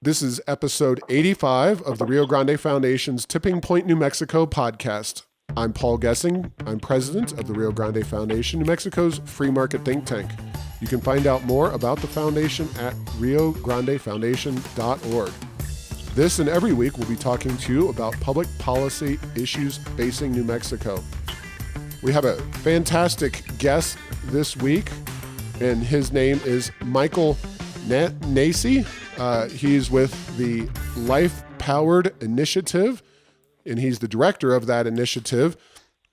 This is episode 85 of the Rio Grande Foundation's Tipping Point, New Mexico podcast. I'm Paul Gessing. I'm president of the Rio Grande Foundation, New Mexico's free market think tank. You can find out more about the foundation at riograndefoundation.org. This and every week we'll be talking to you about public policy issues facing New Mexico. We have a fantastic guest this week, and his name is Michael Nasi. He's with the Life Powered Initiative, and he's the director of that initiative,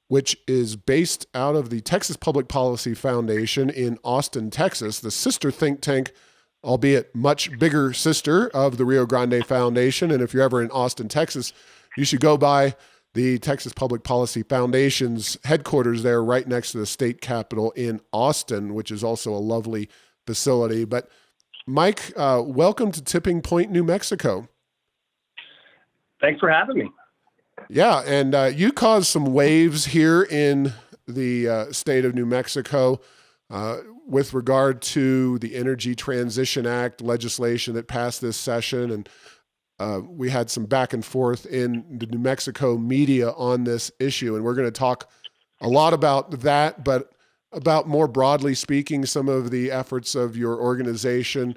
which is based out of the Texas Public Policy Foundation in Austin, Texas, the sister think tank, albeit much bigger sister of the Rio Grande Foundation. And if you're ever in Austin, Texas, you should go by the Texas Public Policy Foundation's headquarters there right next to the state capitol in Austin, which is also a lovely facility. But Mike, welcome to Tipping Point, New Mexico. Thanks for having me. Yeah, and you caused some waves here in the state of New Mexico with regard to the Energy Transition Act legislation that passed this session. And we had some back and forth in the New Mexico media on this issue. And we're going to talk a lot about that, but about more broadly speaking, some of the efforts of your organization,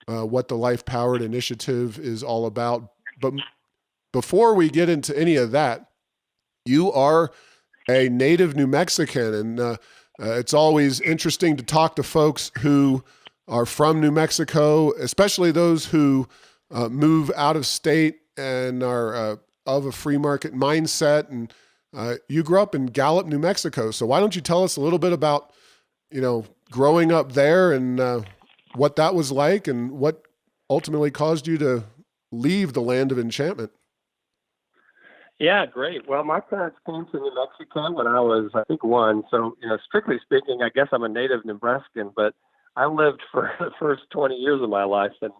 what the Life Powered Initiative is all about. But before we get into any of that, you are a native New Mexican, and it's always interesting to talk to folks who are from New Mexico, especially those who move out of state and are of a free market mindset. And you grew up in Gallup, New Mexico. So why don't you tell us a little bit about, growing up there and what that was like and what ultimately caused you to leave the land of enchantment? Yeah, great. Well, my parents came to New Mexico when I was, I think, one. So, strictly speaking, I guess I'm a native Nebraskan, but I lived for the first 20 years of my life, and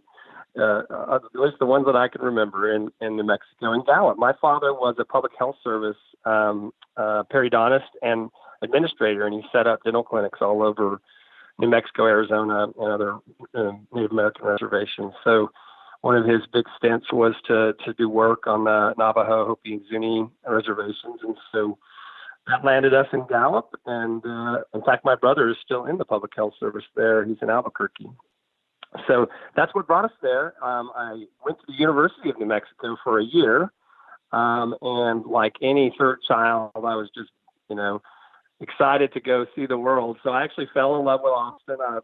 at least the ones that I can remember in New Mexico, in Gallup. My father was a public health service periodontist and administrator, and he set up dental clinics all over New Mexico, Arizona, and other Native American reservations. So one of his big stints was to do work on the Navajo, Hopi, and Zuni reservations. And so that landed us in Gallup. And in fact, my brother is still in the public health service there. He's in Albuquerque. So that's what brought us there. I went to the University of New Mexico for a year. And like any third child, I was just, excited to go see the world. So I actually fell in love with Austin. I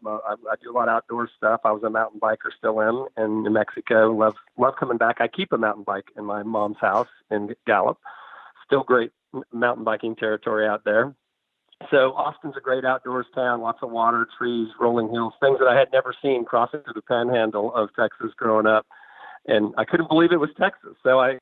do a lot of outdoor stuff. I was a mountain biker, still am, in New Mexico. Love coming back. I keep a mountain bike in my mom's house in Gallup. Still great mountain biking territory out there. So Austin's a great outdoors town, lots of water, trees, rolling hills, things that I had never seen crossing through the panhandle of Texas growing up. And I couldn't believe it was Texas. So I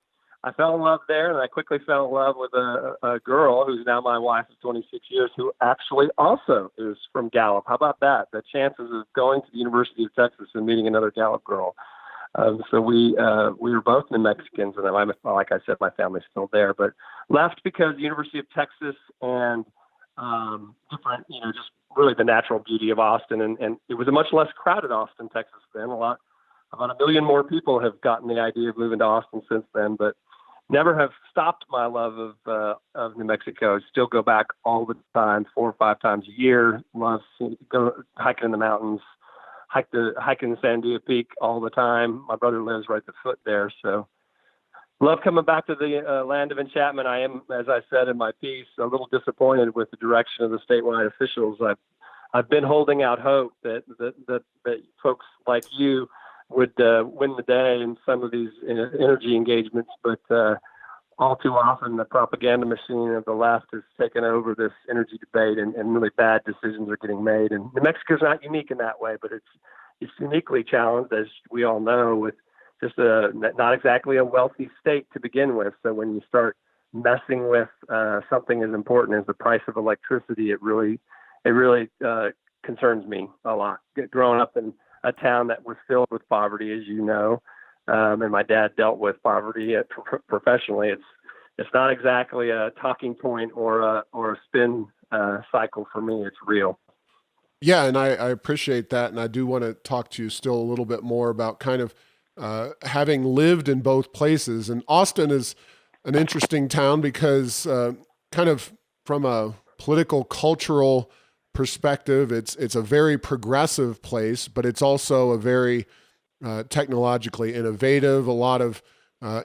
fell in love there, and I quickly fell in love with a girl who's now my wife of 26 years, who actually also is from Gallup. How about that? The chances of going to the University of Texas and meeting another Gallup girl. So we were both New Mexicans, and like I said, my family's still there, but left because the University of Texas and different, just really the natural beauty of Austin, and it was a much less crowded Austin, Texas then. About 1 million more people have gotten the idea of moving to Austin since then, but never have stopped my love of New Mexico. Still go back all the time, 4 or 5 times a year. Love go hiking in the mountains, hiking Sandia Peak all the time. My brother lives right at the foot there, so love coming back to the land of enchantment. I am, as I said in my piece, a little disappointed with the direction of the statewide officials. I've been holding out hope that folks like you would win the day in some of these energy engagements, but all too often the propaganda machine of the left has taken over this energy debate, and really bad decisions are getting made. And New Mexico's not unique in that way, but it's uniquely challenged, as we all know, with just not exactly a wealthy state to begin with. So when you start messing with something as important as the price of electricity, it really concerns me a lot. Growing up in a town that was filled with poverty, as you know, and my dad dealt with poverty professionally. It's not exactly a talking point or a spin cycle for me. It's real. Yeah, and I appreciate that, and I do want to talk to you still a little bit more about kind of having lived in both places. And Austin is an interesting town because kind of from a political, cultural perspective, it's a very progressive place, but it's also a very technologically innovative. A lot of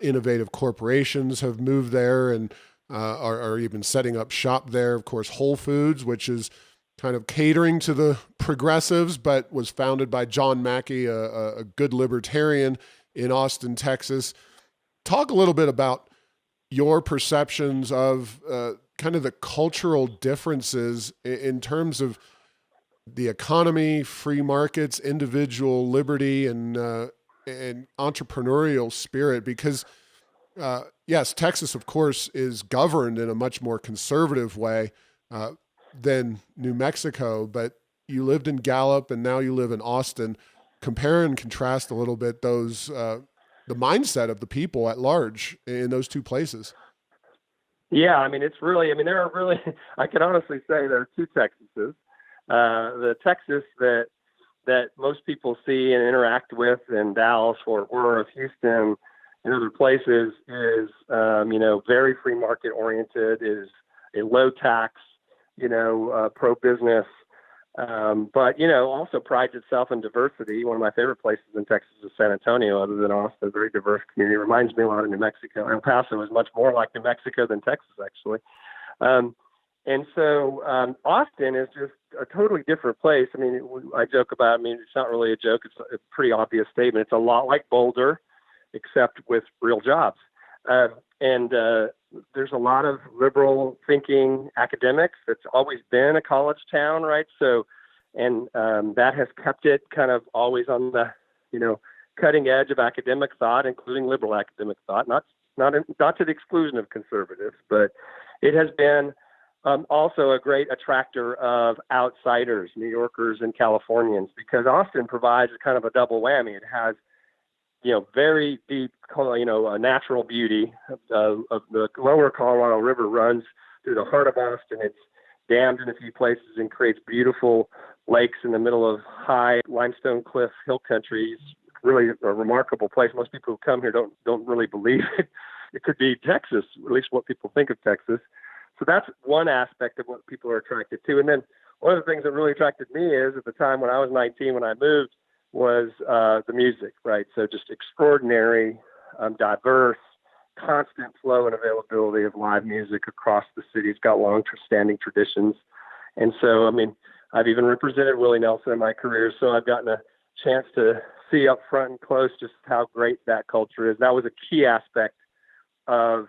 innovative corporations have moved there and are even setting up shop there. Of course, Whole Foods, which is kind of catering to the progressives, but was founded by John Mackey, a good libertarian in Austin, Texas. Talk a little bit about your perceptions of kind of the cultural differences in terms of the economy, free markets, individual liberty, and entrepreneurial spirit. Because yes, Texas, of course, is governed in a much more conservative way than New Mexico, but you lived in Gallup and now you live in Austin. Compare and contrast a little bit those the mindset of the people at large in those two places. Yeah, I mean, there are really, I can honestly say there are two Texases. The Texas that most people see and interact with in Dallas, Fort Worth, Houston, and other places is, very free market oriented, is a low tax, pro-business, but, also prides itself in diversity. One of my favorite places in Texas is San Antonio, other than Austin, a very diverse community. It reminds me a lot of New Mexico. El Paso is much more like New Mexico than Texas, actually. And so Austin is just a totally different place. I mean, I joke about, it's not really a joke. It's a pretty obvious statement. It's a lot like Boulder, except with real jobs. And there's a lot of liberal thinking academics. It's always been a college town, right? So, and that has kept it kind of always on the, cutting edge of academic thought, including liberal academic thought, not to the exclusion of conservatives, but it has been also a great attractor of outsiders, New Yorkers and Californians, because Austin provides kind of a double whammy. It has, very deep, natural beauty. Of the lower Colorado River runs through the heart of Austin. It's dammed in a few places and creates beautiful lakes in the middle of high limestone cliff hill country. It's really a remarkable place. Most people who come here don't really believe it could be Texas, at least what people think of Texas. So that's one aspect of what people are attracted to. And then one of the things that really attracted me is at the time when I was 19, when I moved, was the music, right? So just extraordinary, diverse, constant flow and availability of live music across the city. It's got long-standing traditions. And so, I've even represented Willie Nelson in my career, so I've gotten a chance to see up front and close just how great that culture is. That was a key aspect of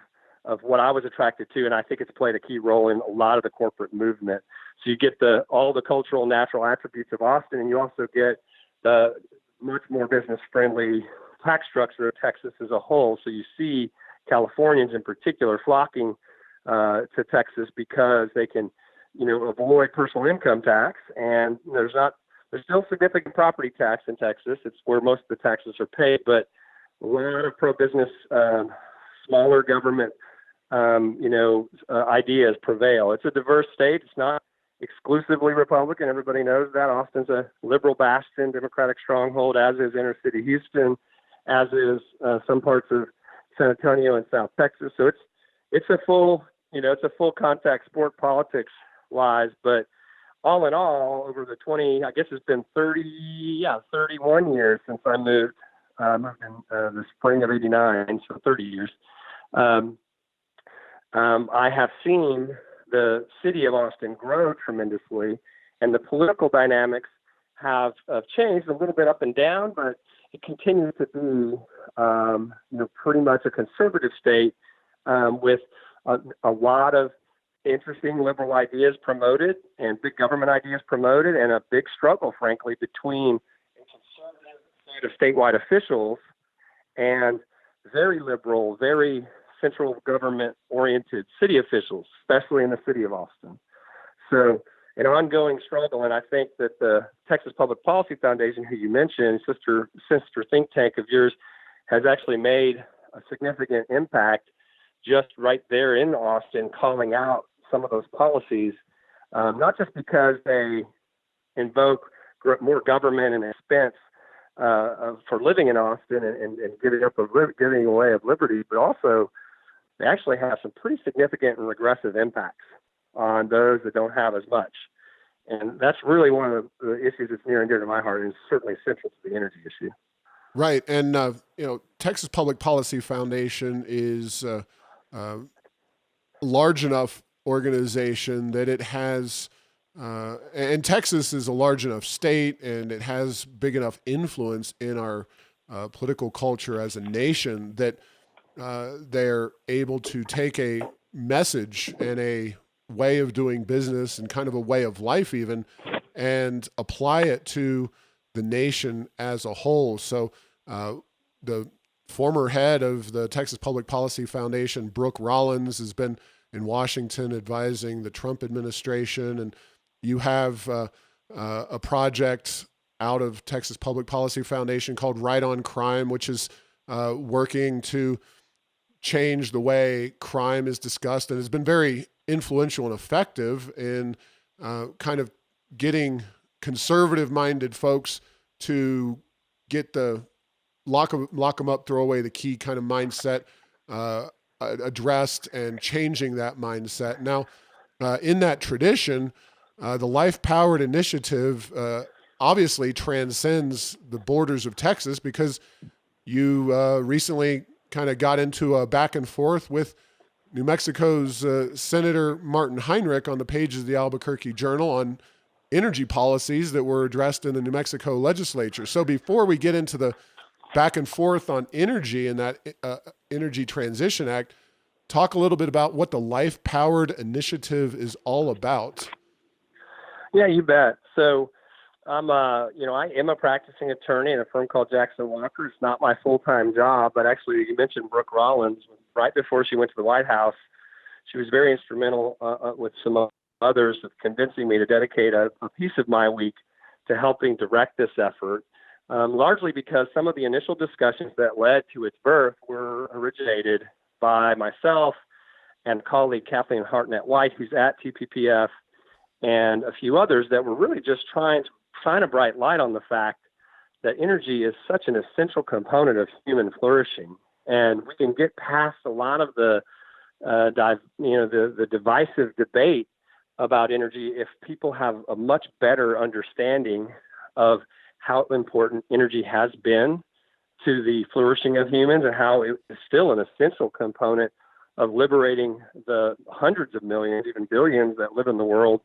what I was attracted to, and I think it's played a key role in a lot of the corporate movement. So you get all the cultural natural attributes of Austin, and you also get the much more business-friendly tax structure of Texas as a whole. So you see Californians in particular flocking to Texas because they can, avoid personal income tax, and there's still significant property tax in Texas. It's where most of the taxes are paid, but a lot of pro-business, smaller government, ideas prevail. It's a diverse state. It's not exclusively Republican. Everybody knows that. Austin's a liberal bastion, Democratic stronghold, as is inner city Houston, as is some parts of San Antonio and South Texas. So it's a full contact sport politics wise, but all in all, over the 20, I guess it's been 31 years since I moved. I moved in the spring of '89, so 30 years. I have seen the city of Austin grow tremendously, and the political dynamics have changed a little bit up and down, but it continues to be, pretty much a conservative state with a lot of interesting liberal ideas promoted and big government ideas promoted, and a big struggle, frankly, between a conservative set of statewide officials and very liberal, very central government-oriented city officials, especially in the city of Austin. So an ongoing struggle, and I think that the Texas Public Policy Foundation, who you mentioned, sister think tank of yours, has actually made a significant impact just right there in Austin, calling out some of those policies, not just because they invoke more government and expense, for living in Austin and giving away of liberty, but also they actually have some pretty significant and regressive impacts on those that don't have as much. And that's really one of the issues that's near and dear to my heart, and certainly central to the energy issue. Right. And, Texas Public Policy Foundation is a large enough organization that it has, and Texas is a large enough state, and it has big enough influence in our political culture as a nation that they're able to take a message and a way of doing business and kind of a way of life even, and apply it to the nation as a whole. So the former head of the Texas Public Policy Foundation, Brooke Rollins, has been in Washington advising the Trump administration, and you have a project out of Texas Public Policy Foundation called Right on Crime, which is working to change the way crime is discussed, and has been very influential and effective in kind of getting conservative-minded folks to get the lock them up, throw away the key kind of mindset addressed, and changing that mindset. Now, in that tradition, the Life Powered Initiative obviously transcends the borders of Texas, because you recently kind of got into a back and forth with New Mexico's Senator Martin Heinrich on the pages of the Albuquerque Journal on energy policies that were addressed in the New Mexico legislature. So before we get into the back and forth on energy and that Energy Transition Act, talk a little bit about what the Life Powered Initiative is all about. Yeah, you bet. So I am a practicing attorney in a firm called Jackson Walker. It's not my full-time job, but actually you mentioned Brooke Rollins. Right before she went to the White House, she was very instrumental with some others of convincing me to dedicate a piece of my week to helping direct this effort, largely because some of the initial discussions that led to its birth were originated by myself and colleague Kathleen Hartnett-White, who's at TPPF, and a few others that were really just trying to shine a bright light on the fact that energy is such an essential component of human flourishing. And we can get past a lot of the divisive debate about energy if people have a much better understanding of how important energy has been to the flourishing of humans, and how it is still an essential component of liberating the hundreds of millions, even billions, that live in the world,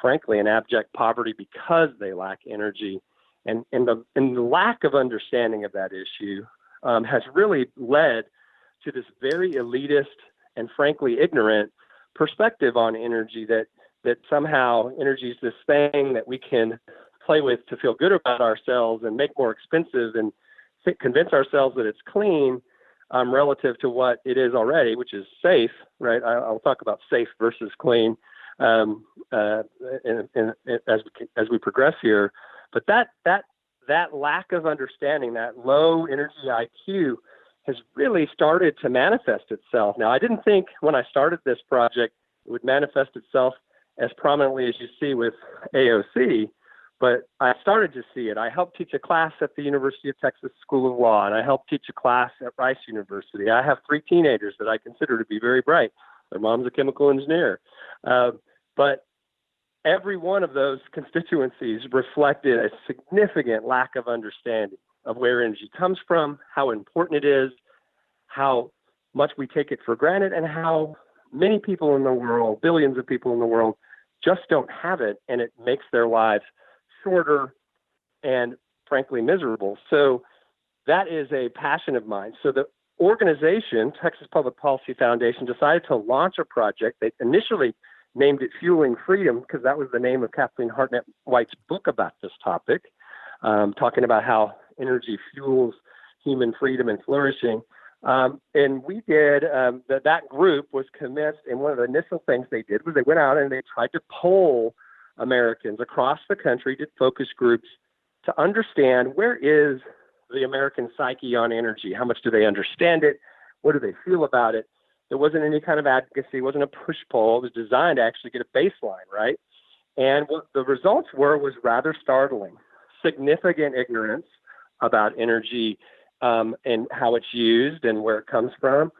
frankly, in abject poverty because they lack energy. And the lack of understanding of that issue has really led to this very elitist and frankly ignorant perspective on energy, that somehow energy is this thing that we can play with to feel good about ourselves and make more expensive and convince ourselves that it's clean relative to what it is already, which is safe, right? I'll talk about safe versus clean as we progress here. But that lack of understanding, that low energy IQ, has really started to manifest itself. Now, I didn't think when I started this project it would manifest itself as prominently as you see with AOC, but I started to see it. I helped teach a class at the University of Texas School of Law, and I helped teach a class at Rice University. I have 3 teenagers that I consider to be very bright. Their mom's a chemical engineer. But every one of those constituencies reflected a significant lack of understanding of where energy comes from, how important it is, how much we take it for granted, and how many people in the world, billions of people in the world, just don't have it, and it makes their lives shorter and frankly miserable. So that is a passion of mine. So the organization, Texas Public Policy Foundation, decided to launch a project. They initially named it Fueling Freedom because that was the name of Kathleen Hartnett-White's book about this topic, talking about how energy fuels human freedom and flourishing. And we did, that group was commenced, and one of the initial things they did was they went out and they tried to poll Americans across the country, did focus groups to understand where is the American psyche on energy? How much do they understand it? What do they feel about it? There wasn't any kind of advocacy. It wasn't a push poll. It was designed to actually get a baseline, right? And what the results were was rather startling. Significant ignorance about energy and how it's used and where it comes from.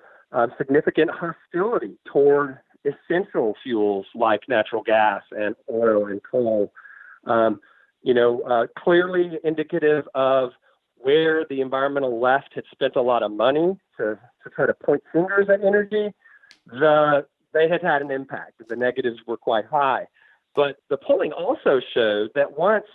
Significant hostility toward essential fuels like natural gas and oil and coal. Clearly indicative of where the environmental left had spent a lot of money to try to point fingers at energy. They had an impact. The negatives were quite high. But the polling also showed that once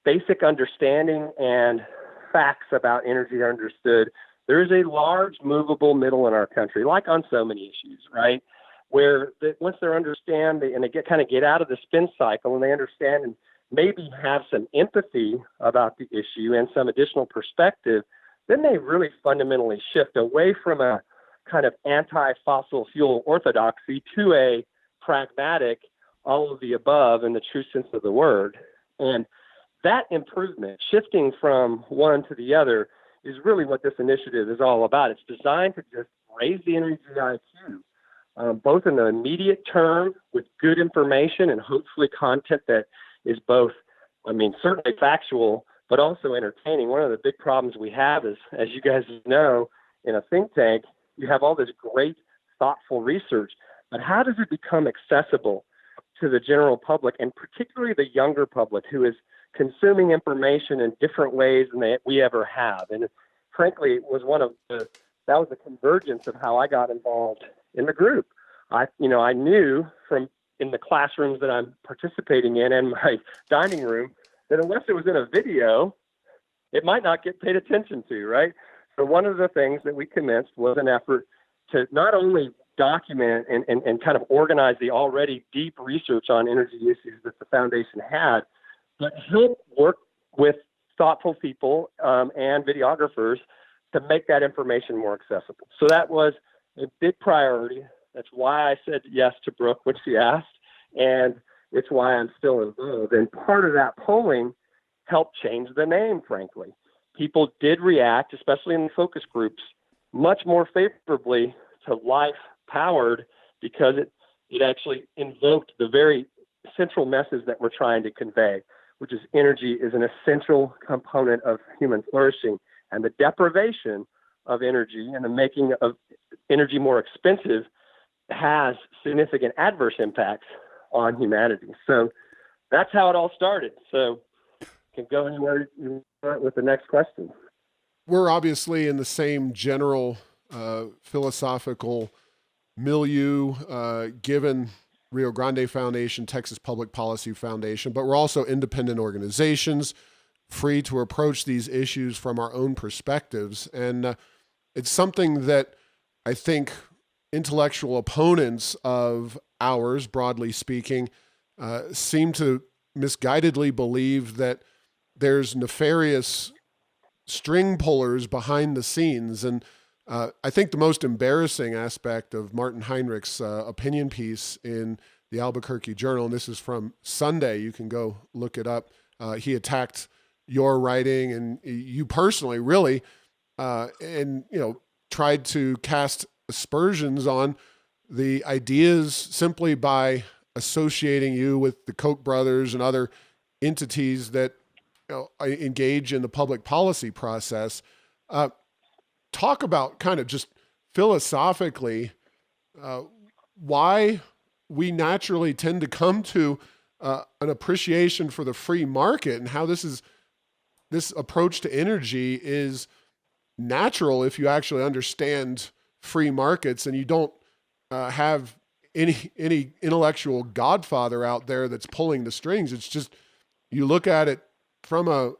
basic understanding and facts about energy are understood, there is a large movable middle in our country, like on so many issues, right? Where once they understand and they get out of the spin cycle and they understand and maybe have some empathy about the issue and some additional perspective, then they really fundamentally shift away from a kind of anti-fossil fuel orthodoxy to a pragmatic, all of the above in the true sense of the word. And that improvement, shifting from one to the other, is really what this initiative is all about. It's designed to just raise the energy IQ, both in the immediate term with good information and hopefully content that is both, certainly factual, but also entertaining. One of the big problems we have is, as you guys know, in a think tank, you have all this great, thoughtful research, but how does it become accessible to the general public, and particularly the younger public who is consuming information in different ways than we ever have? And frankly, it was that was the convergence of how I got involved in the group. I knew from in the classrooms that I'm participating in and my dining room that unless it was in a video, it might not get paid attention to, right? So one of the things that we commenced was an effort to not only document and kind of organize the already deep research on energy issues that the foundation had, but help work with thoughtful people and videographers to make that information more accessible. So that was a big priority. That's why I said yes to Brooke when she asked, and it's why I'm still involved. And part of that polling helped change the name, frankly. People did react, especially in the focus groups, much more favorably to Life Powered because it actually invoked the very central message that we're trying to convey, which is energy is an essential component of human flourishing, and the deprivation of energy and the making of energy more expensive has significant adverse impacts on humanity. So that's how it all started. So you can go anywhere you want with the next question. We're obviously in the same general philosophical milieu, given Rio Grande Foundation, Texas Public Policy Foundation, but we're also independent organizations, free to approach these issues from our own perspectives. And it's something that I think intellectual opponents of ours, broadly speaking, seem to misguidedly believe that there's nefarious string pullers behind the scenes. And I think the most embarrassing aspect of Martin Heinrich's opinion piece in the Albuquerque Journal, and this is from Sunday, you can go look it up. He attacked your writing and you personally, really, and tried to cast aspersions on the ideas simply by associating you with the Koch brothers and other entities that engage in the public policy process. Talk about kind of just philosophically why we naturally tend to come to an appreciation for the free market and how this approach to energy is natural if you actually understand free markets and you don't have any intellectual godfather out there that's pulling the strings. It's just you look at it from a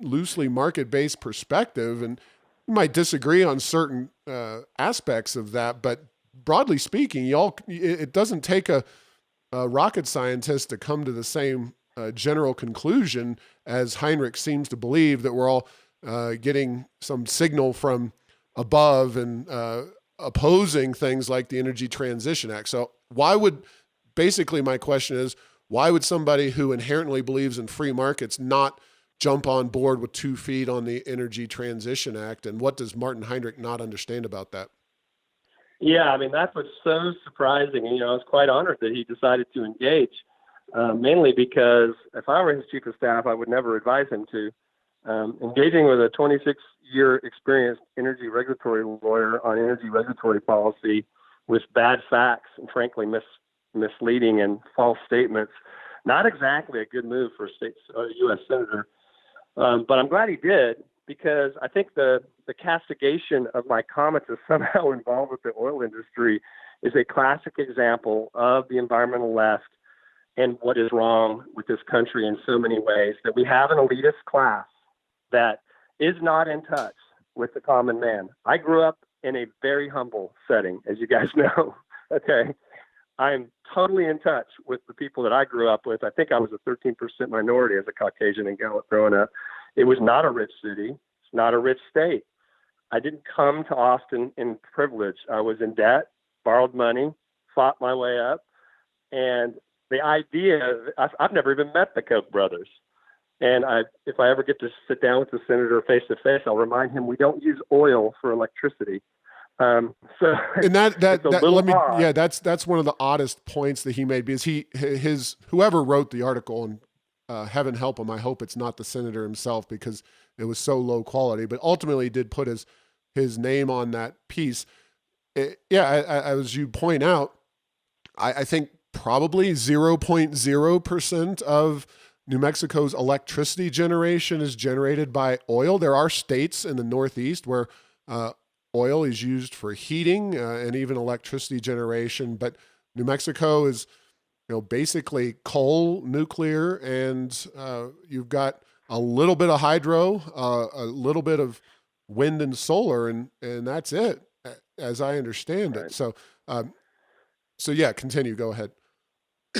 loosely market-based perspective, and you might disagree on certain aspects of that, but broadly speaking, it doesn't take a rocket scientist to come to the same general conclusion as Heinrich seems to believe, that we're all getting some signal from above and opposing things like the Energy Transition Act. So basically my question is, why would somebody who inherently believes in free markets not jump on board with 2 feet on the Energy Transition Act? And what does Martin Heinrich not understand about that? Yeah, that's what's so surprising. I was quite honored that he decided to engage, mainly because if I were his chief of staff, I would never advise him to. engaging with a 26-year experienced energy regulatory lawyer on energy regulatory policy with bad facts and frankly misleading and false statements. Not exactly a good move for a U.S. senator, but I'm glad he did, because I think the castigation of my comments is somehow involved with the oil industry is a classic example of the environmental left and what is wrong with this country in so many ways, that we have an elitist class that is not in touch with the common man. I grew up in a very humble setting, as you guys know. Okay. I'm totally in touch with the people that I grew up with. I think I was a 13% minority as a Caucasian in Gallup growing up. It was not a rich city. It's not a rich state. I didn't come to Austin in privilege. I was in debt, borrowed money, fought my way up. And the idea, I've never even met the Koch brothers. And if I ever get to sit down with the senator face to face, I'll remind him we don't use oil for electricity. So and odd. That's one of the oddest points that he made, because whoever wrote the article, and heaven help him, I hope it's not the senator himself, because it was so low quality, but ultimately did put his name on that piece. As you point out, I think probably 0.0% of New Mexico's electricity generation is generated by oil. There are states in the Northeast where oil is used for heating and even electricity generation, but New Mexico is, basically coal, nuclear, and you've got a little bit of hydro, a little bit of wind and solar, and that's it, as I understand it. So continue. Go ahead.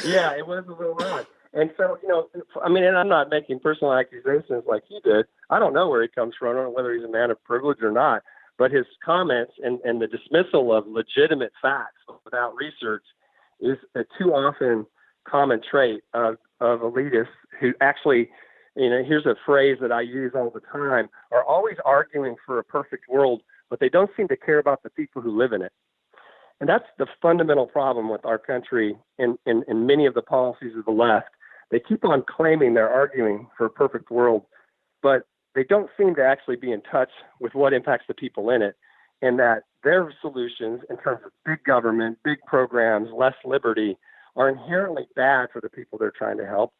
Yeah, it was a little odd. And so, and I'm not making personal accusations like he did. I don't know where he comes from. I don't know whether he's a man of privilege or not. But his comments and the dismissal of legitimate facts without research is a too often common trait of elitists who actually, here's a phrase that I use all the time, are always arguing for a perfect world, but they don't seem to care about the people who live in it. And that's the fundamental problem with our country and many of the policies of the left. They keep on claiming they're arguing for a perfect world, but they don't seem to actually be in touch with what impacts the people in it, and that their solutions in terms of big government, big programs, less liberty are inherently bad for the people they're trying to help.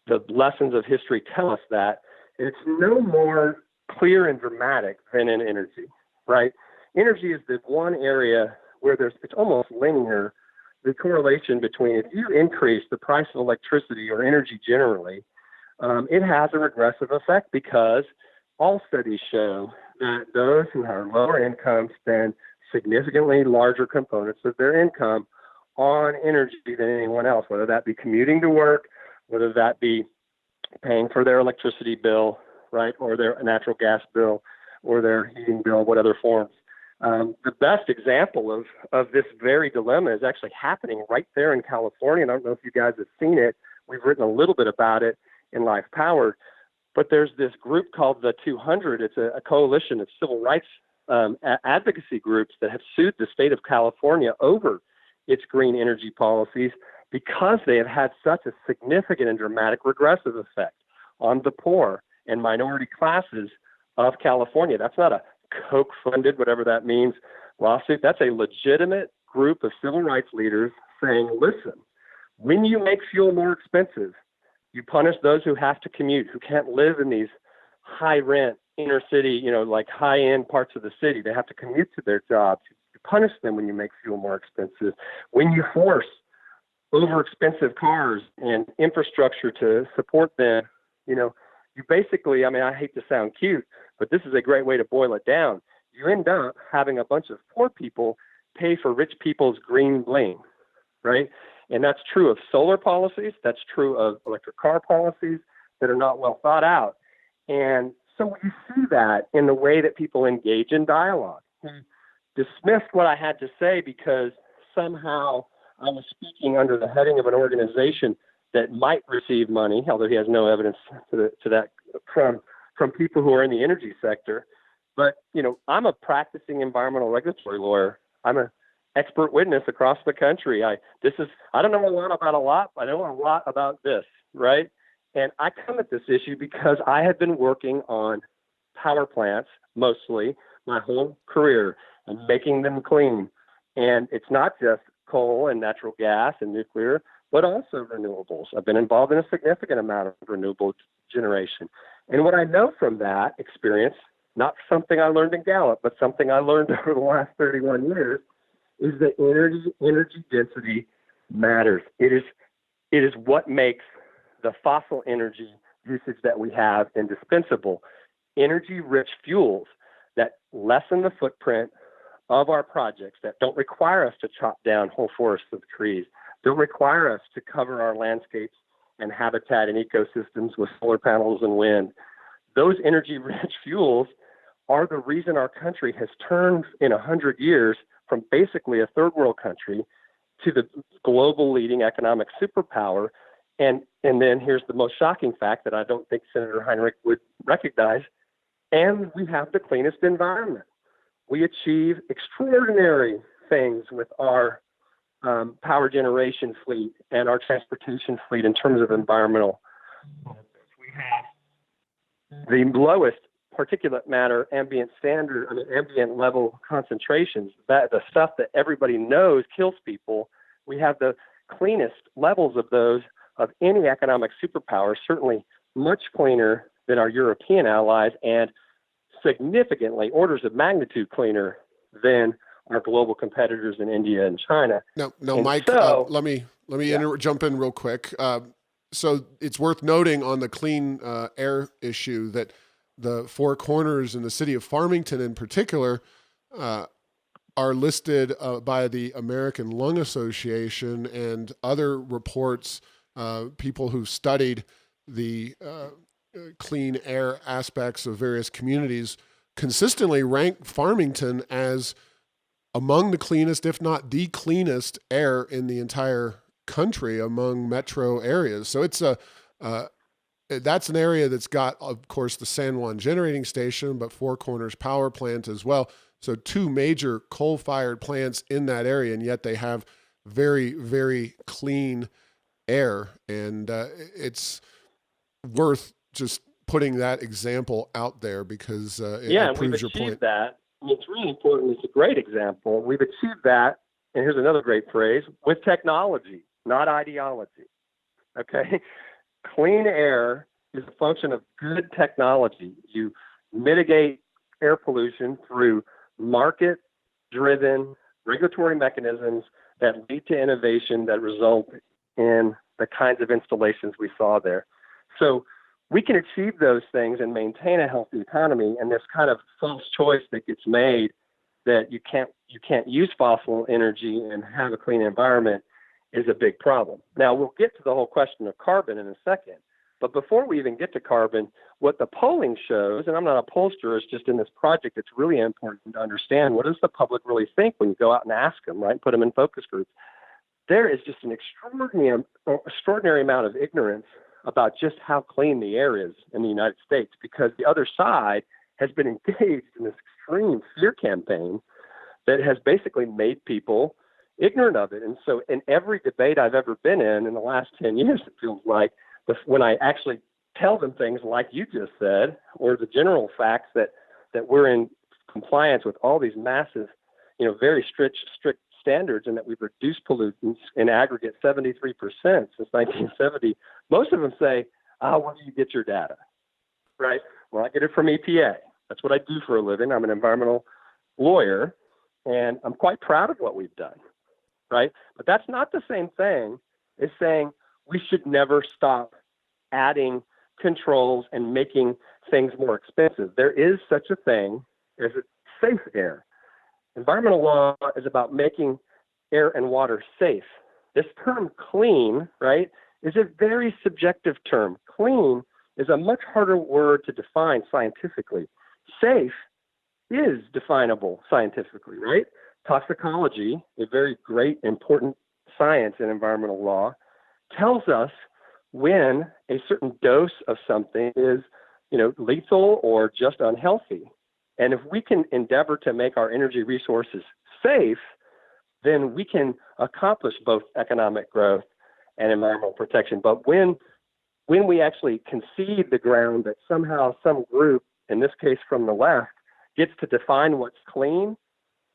The lessons of history tell us that. It's no more clear and dramatic than in energy, right? Energy is the one area where it's almost linear, the correlation between if you increase the price of electricity or energy generally, it has a regressive effect, because all studies show that those who have lower income spend significantly larger components of their income on energy than anyone else, whether that be commuting to work, whether that be paying for their electricity bill, right, or their natural gas bill, or their heating bill, what other forms. The best example of this very dilemma is actually happening right there in California. And I don't know if you guys have seen it. We've written a little bit about it in Life Powered, but there's this group called the 200. It's a coalition of civil rights advocacy groups that have sued the state of California over its green energy policies, because they have had such a significant and dramatic regressive effect on the poor and minority classes of California. That's not a Koch-funded, whatever that means, lawsuit. That's a legitimate group of civil rights leaders saying, listen, when you make fuel more expensive, you punish those who have to commute, who can't live in these high rent inner city, like high end parts of the city. They have to commute to their jobs. You punish them when you make fuel more expensive. When you force over expensive cars and infrastructure to support them, you basically, I hate to sound cute, but this is a great way to boil it down. You end up having a bunch of poor people pay for rich people's green bling, right? And that's true of solar policies. That's true of electric car policies that are not well thought out. And so you see that in the way that people engage in dialogue. He dismissed what I had to say because somehow I was speaking under the heading of an organization that might receive money, although he has no evidence to that from people who are in the energy sector. But, I'm a practicing environmental regulatory lawyer. I'm an expert witness across the country. I don't know a lot about a lot, but I know a lot about this, right? And I come at this issue because I have been working on power plants mostly my whole career and making them clean. And it's not just coal and natural gas and nuclear, but also renewables. I've been involved in a significant amount of renewable generation. And what I know from that experience, not something I learned in Gallup, but something I learned over the last 31 years, is that energy density matters. It is what makes the fossil energy usage that we have indispensable. Energy-rich fuels that lessen the footprint of our projects, that don't require us to chop down whole forests of trees, don't require us to cover our landscapes and habitat and ecosystems with solar panels and wind. Those energy-rich fuels are the reason our country has turned in 100 years from basically a third world country to the global leading economic superpower. And then here's the most shocking fact that I don't think Senator Heinrich would recognize, and we have the cleanest environment. We achieve extraordinary things with our power generation fleet and our transportation fleet in terms of environmental. We have the lowest particulate matter ambient level concentrations, that the stuff that everybody knows kills people. We have the cleanest levels of those of any economic superpower, certainly much cleaner than our European allies and significantly orders of magnitude cleaner than our global competitors in India and China. No, and Mike, so, let me jump in real quick. So it's worth noting on the clean air issue that the Four Corners and the city of Farmington in particular are listed by the American Lung Association and other reports, people who studied the clean air aspects of various communities consistently rank Farmington as among the cleanest, if not the cleanest air in the entire country among metro areas. So it's that's an area that's got, of course, the San Juan generating station, but Four Corners power plant as well. So two major coal-fired plants in that area, and yet they have very, very clean air. And it's worth just putting that example out there because it proves your point. That. I mean, it's really important. It's a great example. We've achieved that, and here's another great phrase, with technology, not ideology. Okay? Clean air is a function of good technology. You mitigate air pollution through market-driven regulatory mechanisms that lead to innovation that result in the kinds of installations we saw there. So we can achieve those things and maintain a healthy economy, and this kind of false choice that gets made that you can't use fossil energy and have a clean environment is a big problem. Now, we'll get to the whole question of carbon in a second, but before we even get to carbon, what the polling shows, and I'm not a pollster, it's just in this project, it's really important to understand what does the public really think when you go out and ask them, right, put them in focus groups. There is just an extraordinary amount of ignorance about just how clean the air is in the United States, because the other side has been engaged in this extreme fear campaign that has basically made people ignorant of it. And so in every debate I've ever been in the last 10 years, it feels like when I actually tell them things like you just said, or the general facts that we're in compliance with all these massive, very strict standards and that we've reduced pollutants in aggregate 73% since 1970, most of them say, where do you get your data? Right? Well, I get it from EPA. That's what I do for a living. I'm an environmental lawyer, and I'm quite proud of what we've done. Right? But that's not the same thing as saying we should never stop adding controls and making things more expensive. There is such a thing as safe air. Environmental law is about making air and water safe. This term clean, right, is a very subjective term. Clean is a much harder word to define scientifically. Safe is definable scientifically, right? Toxicology, a very great, important science in environmental law, tells us when a certain dose of something is, lethal or just unhealthy. And if we can endeavor to make our energy resources safe, then we can accomplish both economic growth and environmental protection. But when when we actually concede the ground that somehow some group, in this case from the left, gets to define what's clean,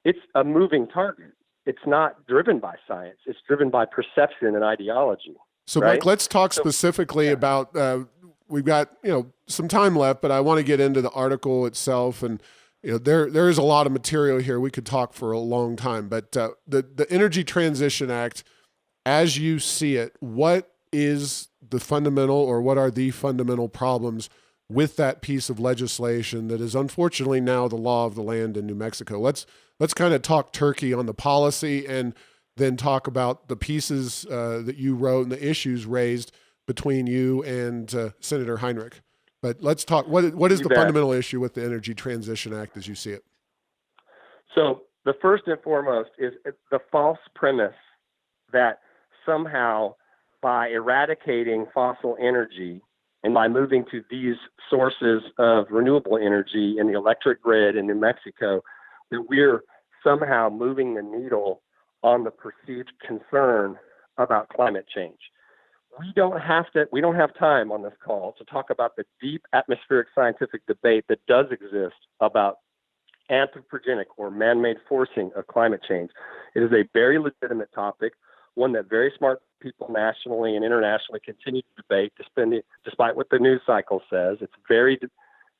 it's a moving target. It's not driven by science. It's driven by perception and ideology. So, right? Mike, let's talk specifically about. We've got some time left, but I want to get into the article itself, and there is a lot of material here. We could talk for a long time, but the Energy Transition Act, as you see it, what is the fundamental, or what are the fundamental problems with that piece of legislation that is unfortunately now the law of the land in New Mexico? Let's kind of talk turkey on the policy, and then talk about the pieces that you wrote and the issues raised between you and Senator Heinrich. But let's talk, what is the fundamental issue with the Energy Transition Act as you see it? So the first and foremost is the false premise that somehow by eradicating fossil energy and by moving to these sources of renewable energy in the electric grid in New Mexico, that we're somehow moving the needle on the perceived concern about climate change. We don't have time on this call to talk about the deep atmospheric scientific debate that does exist about anthropogenic or man-made forcing of climate change. It is a very legitimate topic, one that very smart people nationally and internationally continue to debate, despite what the news cycle says. It's very,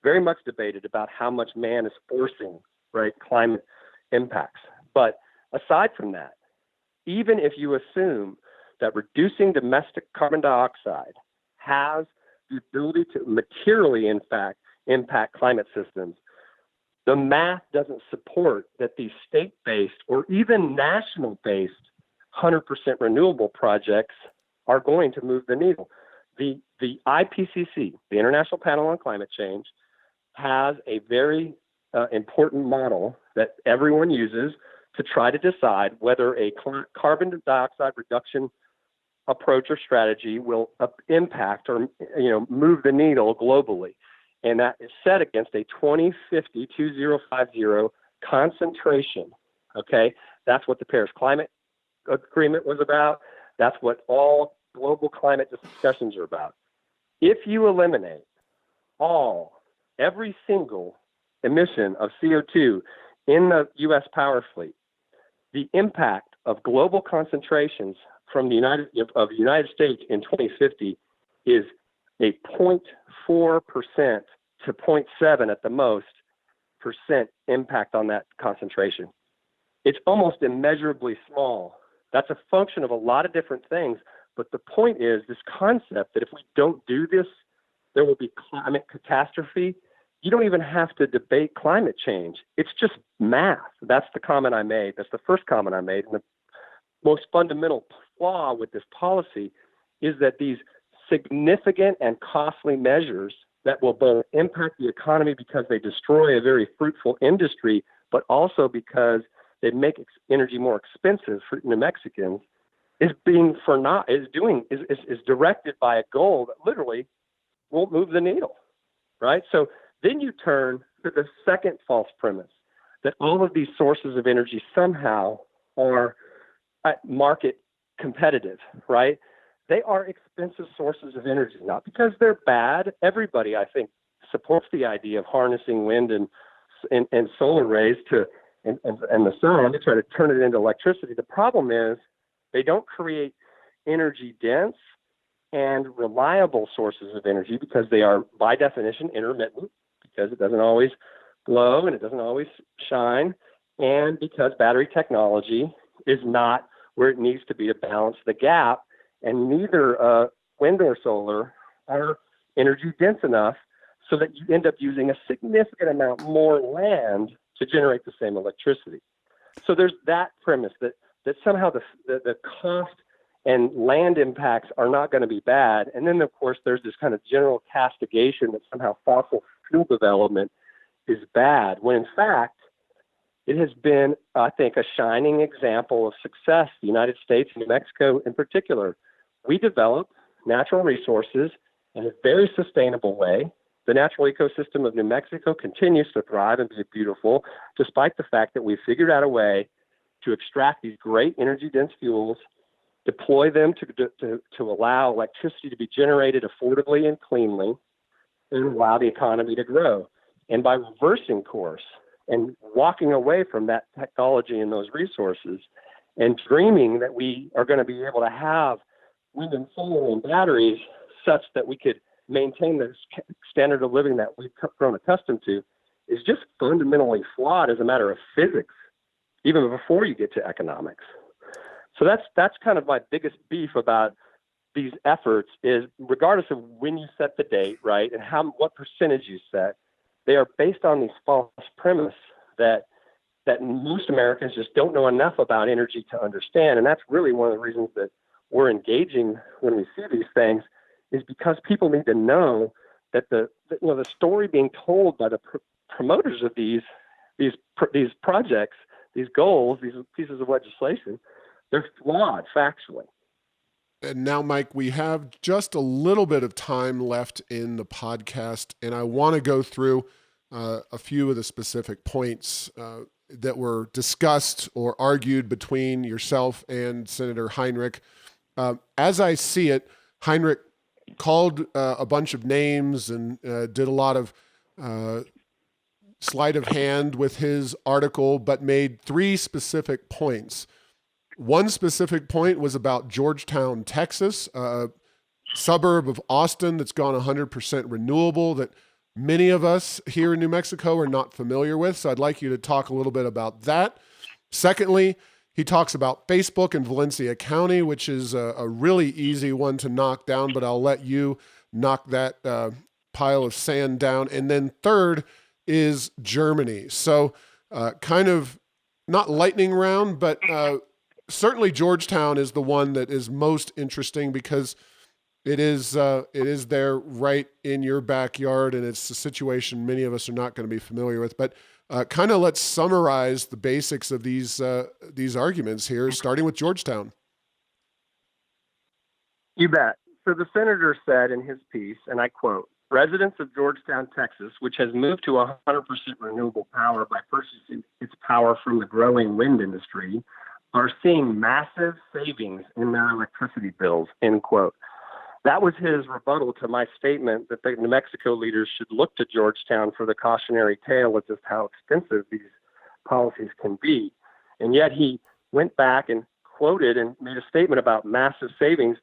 very much debated about how much man is forcing, climate impacts. But aside from that, even if you assume that reducing domestic carbon dioxide has the ability to materially, in fact, impact climate systems, the math doesn't support that these state-based or even national-based 100% renewable projects are going to move the needle. The IPCC, the International Panel on Climate Change, has a very important model that everyone uses to try to decide whether a carbon dioxide reduction approach or strategy will impact or move the needle globally. And that is set against a 2050 concentration. Okay, that's what the Paris Climate Agreement was about. That's what all global climate discussions are about. If you eliminate every single emission of CO2 in the U.S. power fleet, the impact of global concentrations from the United States in 2050 is a 0.4% to 0.7 at the most percent impact on that concentration. It's almost immeasurably small. That's a function of a lot of different things. But the point is this concept that if we don't do this, there will be climate catastrophe. You don't even have to debate climate change. It's just math. That's the comment I made. That's the first comment I made. And the most fundamental flaw with this policy is that these significant and costly measures that will both impact the economy because they destroy a very fruitful industry, but also because they make energy more expensive for New Mexicans, is directed by a goal that literally won't move the needle, right? So then you turn to the second false premise, that all of these sources of energy somehow are market competitive, right? They are expensive sources of energy, not because they're bad. Everybody, I think, supports the idea of harnessing wind and solar rays and the sun to try to turn it into electricity. The problem is they don't create energy dense and reliable sources of energy because they are, by definition, intermittent, because it doesn't always glow and it doesn't always shine, and because battery technology is not where it needs to be to balance the gap, and neither wind or solar are energy dense enough so that you end up using a significant amount more land to generate the same electricity. So there's that premise that somehow the cost and land impacts are not going to be bad. And then, of course, there's this kind of general castigation that somehow fossil fuel development is bad, when in fact, it has been, I think, a shining example of success, the United States and New Mexico in particular. We develop natural resources in a very sustainable way. The natural ecosystem of New Mexico continues to thrive and be beautiful, despite the fact that we've figured out a way to extract these great energy-dense fuels deploy them to allow electricity to be generated affordably and cleanly, and allow the economy to grow. And by reversing course and walking away from that technology and those resources and dreaming that we are going to be able to have wind and solar and batteries such that we could maintain the standard of living that we've grown accustomed to, is just fundamentally flawed as a matter of physics, even before you get to economics. So that's kind of my biggest beef about these efforts is, regardless of when you set the date, right, and what percentage you set, they are based on these false premise that most Americans just don't know enough about energy to understand. And that's really one of the reasons that we're engaging when we see these things, is because people need to know that the story being told by the promoters of these projects, these goals, these pieces of legislation, they're flawed factually. And now, Mike, we have just a little bit of time left in the podcast, and I want to go through a few of the specific points that were discussed or argued between yourself and Senator Heinrich. As I see it, Heinrich called a bunch of names and did a lot of sleight of hand with his article, but made three specific points. One specific point was about Georgetown, Texas, a suburb of Austin that's gone 100% renewable that many of us here in New Mexico are not familiar with. So I'd like you to talk a little bit about that. Secondly, he talks about Facebook in Valencia County, which is a really easy one to knock down, but I'll let you knock that pile of sand down. And then third is Germany. So kind of not lightning round, but certainly Georgetown is the one that is most interesting because it is there right in your backyard, and it's a situation many of us are not going to be familiar with. But kind of let's summarize the basics of these arguments here, starting with Georgetown. You bet. So the senator said in his piece, and I quote, "Residents of Georgetown, Texas, which has moved to 100% renewable power by purchasing its power from the growing wind industry, are seeing massive savings in their electricity bills," end quote. That was his rebuttal to my statement that the New Mexico leaders should look to Georgetown for the cautionary tale of just how expensive these policies can be. And yet he went back and quoted and made a statement about massive savings,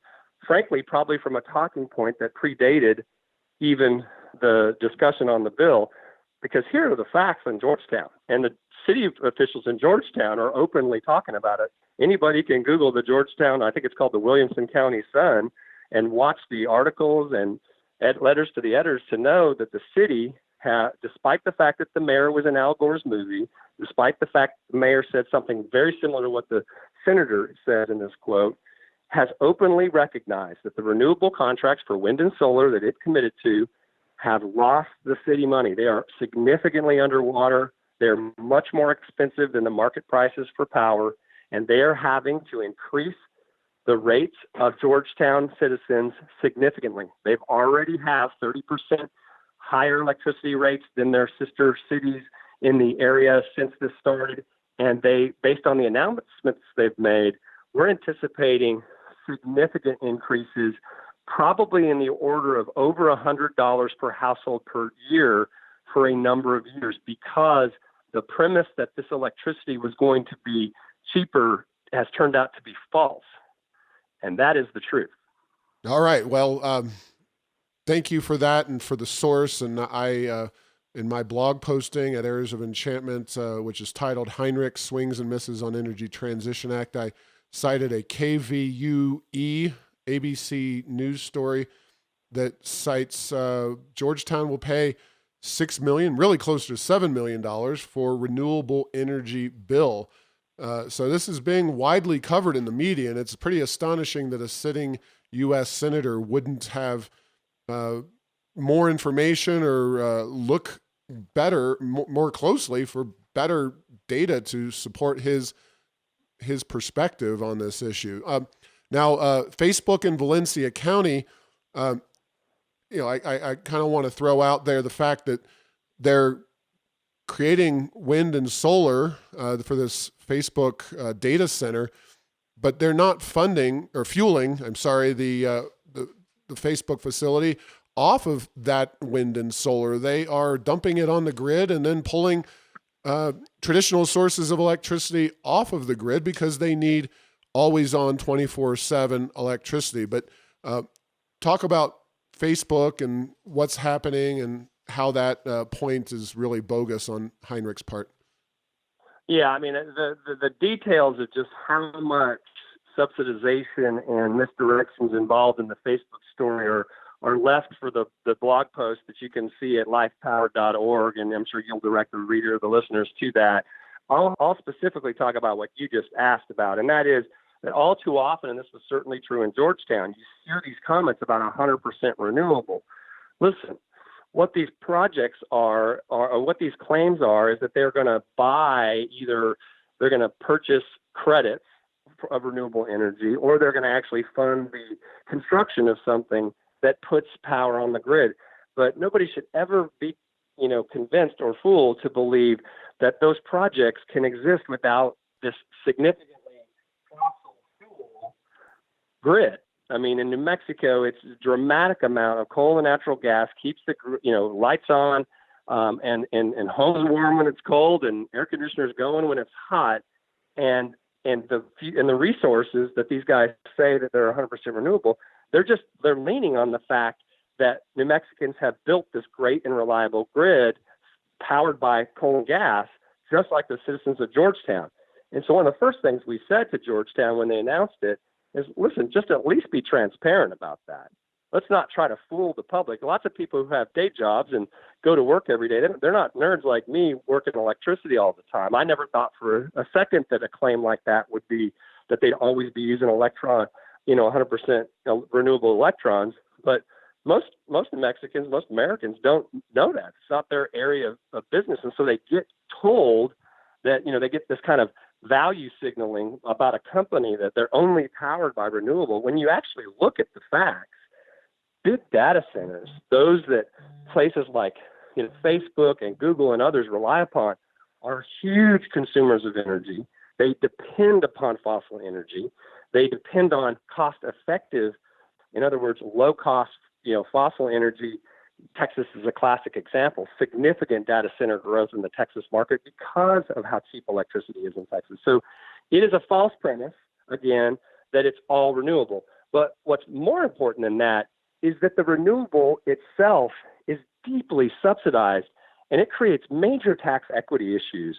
frankly, probably from a talking point that predated even the discussion on the bill, because here are the facts in Georgetown. And the city officials in Georgetown are openly talking about it. Anybody can Google the Georgetown, I think it's called the Williamson County Sun, and watch the articles and letters to the editors to know that the city, despite the fact that the mayor was in Al Gore's movie, despite the fact the mayor said something very similar to what the senator said in this quote, has openly recognized that the renewable contracts for wind and solar that it committed to have lost the city money. They are significantly underwater. They're much more expensive than the market prices for power, and they are having to increase the rates of Georgetown citizens significantly. They've already have 30% higher electricity rates than their sister cities in the area since this started. And they, based on the announcements they've made, we're anticipating significant increases, probably in the order of over $100 per household per year for a number of years, because the premise that this electricity was going to be cheaper has turned out to be false. And that is the truth. All right. Well, thank you for that and for the source. And I, in my blog posting at Areas of Enchantment, which is titled Heinrich Swings and Misses on Energy Transition Act, I cited a KVUE ABC news story that cites Georgetown will pay $6 million, really close to $7 million for renewable energy bill. So this is being widely covered in the media, and it's pretty astonishing that a sitting U.S. senator wouldn't have more information or look better, more closely for better data to support his perspective on this issue. Now, Facebook in Valencia County, I kind of want to throw out there the fact that they're creating wind and solar for this Facebook data center, but they're not funding or fueling, I'm sorry, the Facebook facility off of that wind and solar. They are dumping it on the grid and then pulling traditional sources of electricity off of the grid because they need always on 24/7 electricity. But talk about Facebook and what's happening and how that point is really bogus on Heinrich's part. Yeah, I mean, the details of just how much subsidization and misdirections involved in the Facebook story are left for the blog post that you can see at lifepowered.org, and I'm sure you'll direct the reader, the listeners to that. I'll specifically talk about what you just asked about, and that is that all too often, and this was certainly true in Georgetown, you hear these comments about 100% renewable. Listen, what these projects are, or what these claims are, is that they're going to buy, either they're going to purchase credits of renewable energy, or they're going to actually fund the construction of something that puts power on the grid. But nobody should ever be, convinced or fooled to believe that those projects can exist without this significantly fossil fuel grid. I mean, in New Mexico, it's a dramatic amount of coal and natural gas keeps the lights on, and homes warm when it's cold, and air conditioners going when it's hot, and the resources that these guys say that they're 100% renewable, they're leaning on the fact that New Mexicans have built this great and reliable grid powered by coal and gas, just like the citizens of Georgetown. And so one of the first things we said to Georgetown when they announced it is, listen, just at least be transparent about that. Let's not try to fool the public. Lots of people who have day jobs and go to work every day, they're not nerds like me working electricity all the time. I never thought for a second that a claim like that would be that they'd always be using 100% renewable electrons. But most Mexicans, most Americans don't know that. It's not their area of business. And so they get told that, they get this kind of value signaling about a company that they're only powered by renewable. When you actually look at the facts, big data centers, those that places like Facebook and Google and others rely upon, are huge consumers of energy. They depend upon fossil energy. They depend on cost-effective, in other words, low-cost, fossil energy. Texas is a classic example. Significant data center growth in the Texas market because of how cheap electricity is in Texas. So it is a false premise, again, that it's all renewable. But what's more important than that is that the renewable itself is deeply subsidized, and it creates major tax equity issues.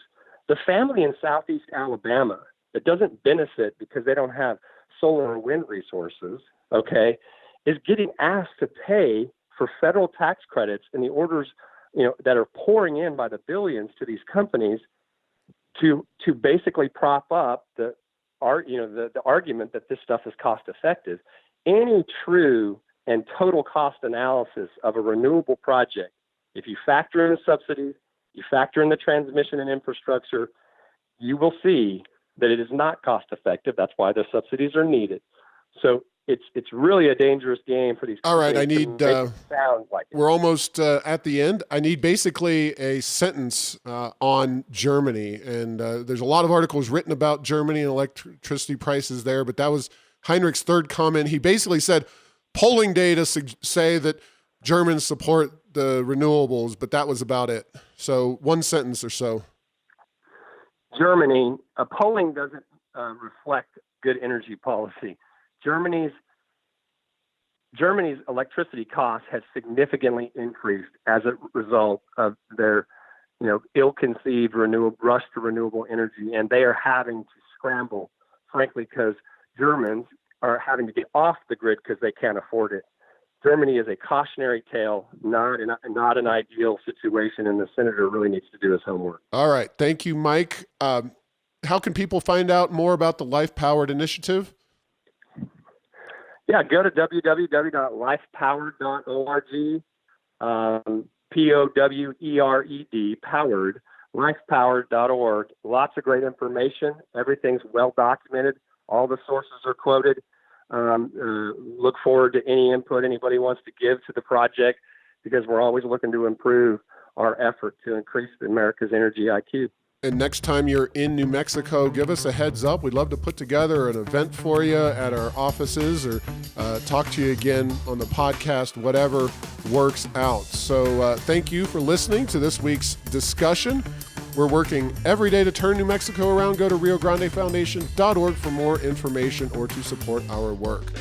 The family in Southeast Alabama that doesn't benefit because they don't have solar or wind resources, is getting asked to pay for federal tax credits in the orders, that are pouring in by the billions to these companies to basically prop up the argument that this stuff is cost effective. Any true and total cost analysis of a renewable project, if you factor in the subsidies, you factor in the transmission and infrastructure, you will see that it is not cost effective. That's why the subsidies are needed. So it's really a dangerous game for these. All right, I need. Sound like we're almost at the end. I need basically a sentence on Germany, and there's a lot of articles written about Germany and electricity prices there. But that was Heinrich's third comment. He basically said polling data say that Germans support the renewables, but that was about it. So one sentence or so. Germany, polling doesn't reflect good energy policy. Germany's electricity costs has significantly increased as a result of their, ill-conceived rush to renewable energy, and they are having to scramble, frankly, because Germans are having to get off the grid because they can't afford it. Germany is a cautionary tale, not an ideal situation, and the senator really needs to do his homework. All right. Thank you, Mike. How can people find out more about the Life Powered initiative? Yeah, go to www.lifepowered.org, POWERED, powered, lifepowered.org. Lots of great information. Everything's well documented. All the sources are quoted. Look forward to any input anybody wants to give to the project, because we're always looking to improve our effort to increase America's energy IQ. And next time you're in New Mexico, give us a heads up. We'd love to put together an event for you at our offices or talk to you again on the podcast, whatever works out. So thank you for listening to this week's discussion. We're working every day to turn New Mexico around. Go to RioGrandeFoundation.org for more information or to support our work.